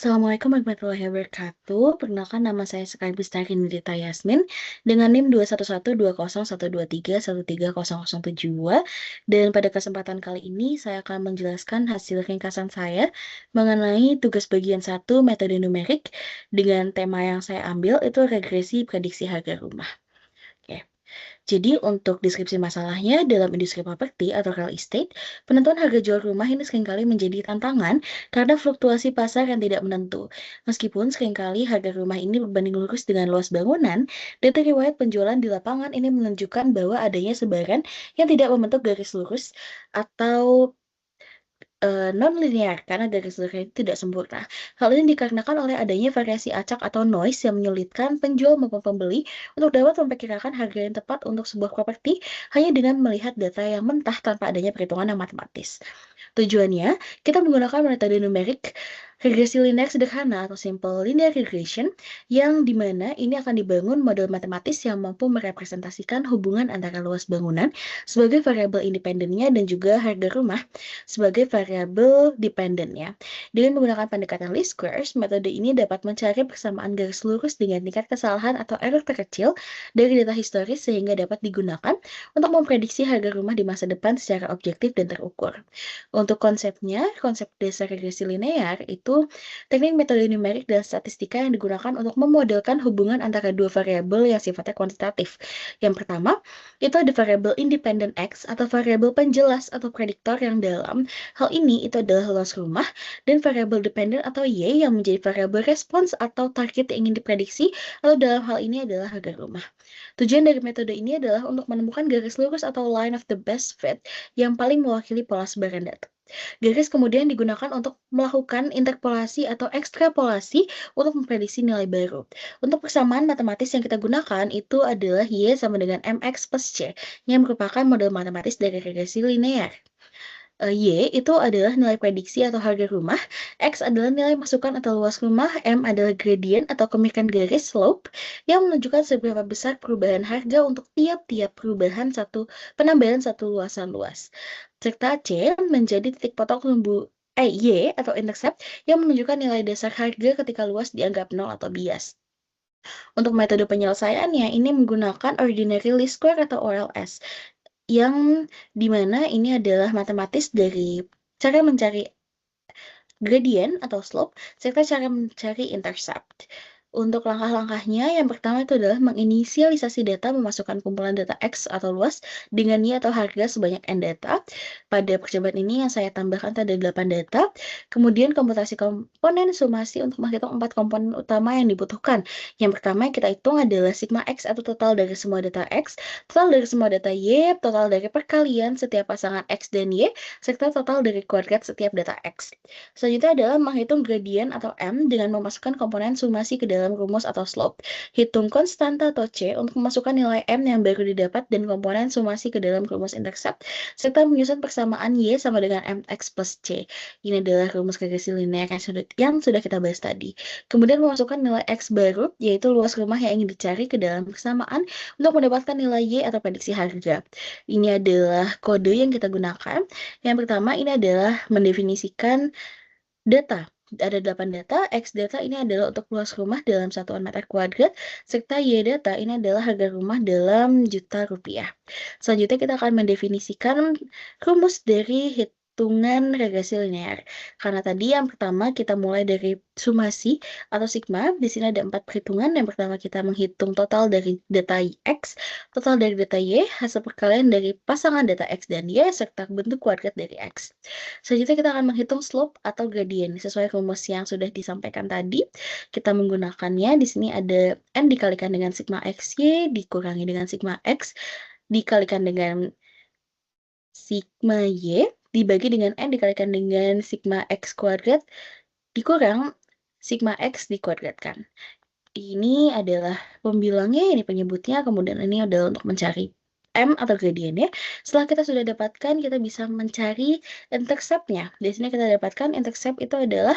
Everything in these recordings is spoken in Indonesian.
Assalamualaikum warahmatullahi wabarakatuh. Perkenalkan nama saya Sekar Bistari Nindita Yasmin dengan NIM 211202123130072. Dan pada kesempatan kali ini saya akan menjelaskan hasil ringkasan saya mengenai tugas bagian 1 metode numerik dengan tema yang saya ambil itu regresi prediksi harga rumah. Oke. Jadi untuk deskripsi masalahnya dalam industri properti atau real estate, penentuan harga jual rumah ini seringkali menjadi tantangan karena fluktuasi pasar yang tidak menentu. Meskipun seringkali harga rumah ini berbanding lurus dengan luas bangunan, data riwayat penjualan di lapangan ini menunjukkan bahwa adanya sebaran yang tidak membentuk garis lurus atau non-linear karena garis lurusnya itu tidak sempurna. Hal ini dikarenakan oleh adanya variasi acak atau noise yang menyulitkan penjual maupun pembeli untuk dapat memperkirakan harga yang tepat untuk sebuah properti hanya dengan melihat data yang mentah tanpa adanya perhitungan yang matematis. Tujuannya, kita menggunakan metode numerik regresi linear sederhana atau simple linear regression yang dimana ini akan dibangun model matematis yang mampu merepresentasikan hubungan antara luas bangunan sebagai variabel independennya dan juga harga rumah sebagai variabel dependennya. Dengan menggunakan pendekatan least squares, metode ini dapat mencari persamaan garis lurus dengan tingkat kesalahan atau error terkecil dari data historis sehingga dapat digunakan untuk memprediksi harga rumah di masa depan secara objektif dan terukur. Untuk konsepnya, konsep dasar regresi linear itu teknik metode numerik dan statistika yang digunakan untuk memodelkan hubungan antara dua variabel yang sifatnya kuantitatif. Yang pertama, itu ada variabel independent X atau variabel penjelas atau prediktor yang dalam. Hal ini itu adalah luas rumah dan variabel dependent atau Y yang menjadi variabel respons atau target yang ingin diprediksi atau dalam hal ini adalah harga rumah. Tujuan dari metode ini adalah untuk menemukan garis lurus atau line of the best fit yang paling mewakili pola sebaran data. Garis kemudian digunakan untuk melakukan interpolasi atau ekstrapolasi untuk memprediksi nilai baru. Untuk persamaan matematis yang kita gunakan itu adalah Y sama dengan MX plus C, yang merupakan model matematis dari regresi linear. Y itu adalah nilai prediksi atau harga rumah, X adalah nilai masukan atau luas rumah, M adalah gradient atau kemiringan garis slope yang menunjukkan seberapa besar perubahan harga untuk tiap-tiap penambahan satu luasan luas. Serta C menjadi titik potong Y atau intercept yang menunjukkan nilai dasar harga ketika luas dianggap nol atau bias. Untuk metode penyelesaiannya, ini menggunakan ordinary least square atau OLS yang dimana ini adalah matematis dari cara mencari gradient atau slope, serta cara mencari intercept. Untuk langkah-langkahnya, yang pertama itu adalah menginisialisasi data, memasukkan kumpulan data X atau luas dengan Y atau harga sebanyak N data. Pada percobaan ini yang saya tambahkan ada 8 data. Kemudian komputasi komponen sumasi untuk menghitung 4 komponen utama yang dibutuhkan. Yang pertama yang kita hitung adalah sigma X atau total dari semua data X, total dari semua data Y, total dari perkalian setiap pasangan X dan Y, serta total dari kuadrat setiap data X. Selanjutnya adalah menghitung gradient atau M dengan memasukkan komponen sumasi ke dalam rumus atau slope. Hitung konstanta atau C untuk memasukkan nilai M yang baru didapat dan komponen sumasi ke dalam rumus intercept, serta menyusun persamaan Y sama dengan MX plus C. Ini adalah rumus regresi linear yang sudah kita bahas tadi. Kemudian memasukkan nilai X baru, yaitu luas rumah yang ingin dicari ke dalam persamaan untuk mendapatkan nilai Y atau prediksi harga. Ini adalah kode yang kita gunakan. Yang pertama ini adalah mendefinisikan data. Ada 8 data, X data ini adalah untuk luas rumah dalam satuan meter kuadrat, serta Y data ini adalah harga rumah dalam juta rupiah. Selanjutnya kita akan mendefinisikan rumus dari hitungan regresi linear. Karena tadi yang pertama kita mulai dari sumasi atau sigma, di sini ada 4 perhitungan. Yang pertama kita menghitung total dari data X, total dari data Y, hasil perkalian dari pasangan data X dan Y, serta bentuk kuadrat dari X. Selanjutnya kita akan menghitung slope atau gradient sesuai rumus yang sudah disampaikan tadi. Kita menggunakannya di sini ada N dikalikan dengan sigma XY dikurangi dengan sigma X dikalikan dengan sigma Y dibagi dengan N dikalikan dengan sigma X kuadrat dikurang sigma X dikuadratkan. Ini adalah pembilangnya, ini penyebutnya, kemudian ini adalah untuk mencari M atau gradiennya. Setelah kita sudah dapatkan, kita bisa mencari intercept-nya. Di sini kita dapatkan intercept itu adalah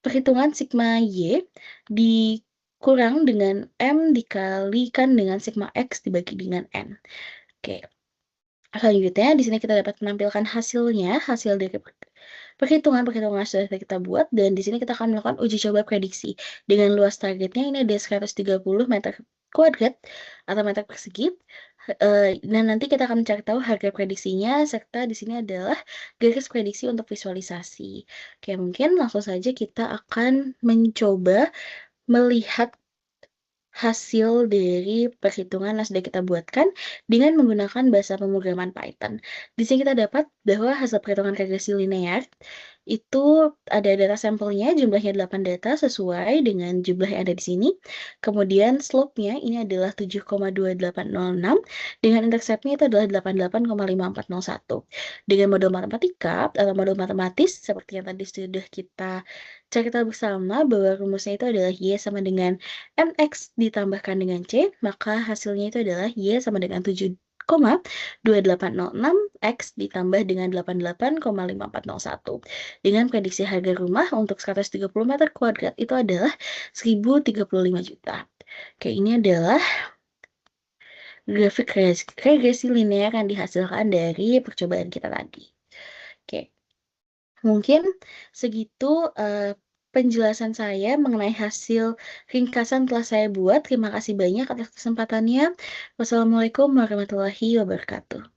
perhitungan sigma Y dikurang dengan M dikalikan dengan sigma X dibagi dengan N. Oke. Selanjutnya, di sini kita dapat menampilkan hasilnya, hasil dari perhitungan-perhitungan sudah kita buat dan di sini kita akan melakukan uji coba prediksi. Dengan luas targetnya ini ada 130 meter kuadrat atau meter persegi. Dan nanti kita akan mencari tahu harga prediksinya serta di sini adalah garis prediksi untuk visualisasi. Oke, mungkin langsung saja kita akan mencoba melihat hasil dari perhitungan yang sudah kita buatkan dengan menggunakan bahasa pemrograman Python. Di sini kita dapat bahwa hasil perhitungan regresi linear itu ada data sampelnya, jumlahnya 8 data sesuai dengan jumlah yang ada di sini. Kemudian slope-nya ini adalah 7,2806 dengan intercept-nya itu adalah 88,5401. Dengan model matematika atau model matematis seperti yang tadi sudah kita cari tahu bersama bahwa rumusnya itu adalah Y sama dengan MX ditambahkan dengan C, maka hasilnya itu adalah Y sama dengan 7,2806 X ditambah dengan 88,5401. Dengan prediksi harga rumah untuk 130 meter kuadrat itu adalah 1.035 juta. Oke, ini adalah grafik regresi linear yang dihasilkan dari percobaan kita tadi. Oke, mungkin segitu penjelasan saya mengenai hasil ringkasan telah saya buat. Terima kasih banyak atas kesempatannya. Wassalamualaikum warahmatullahi wabarakatuh.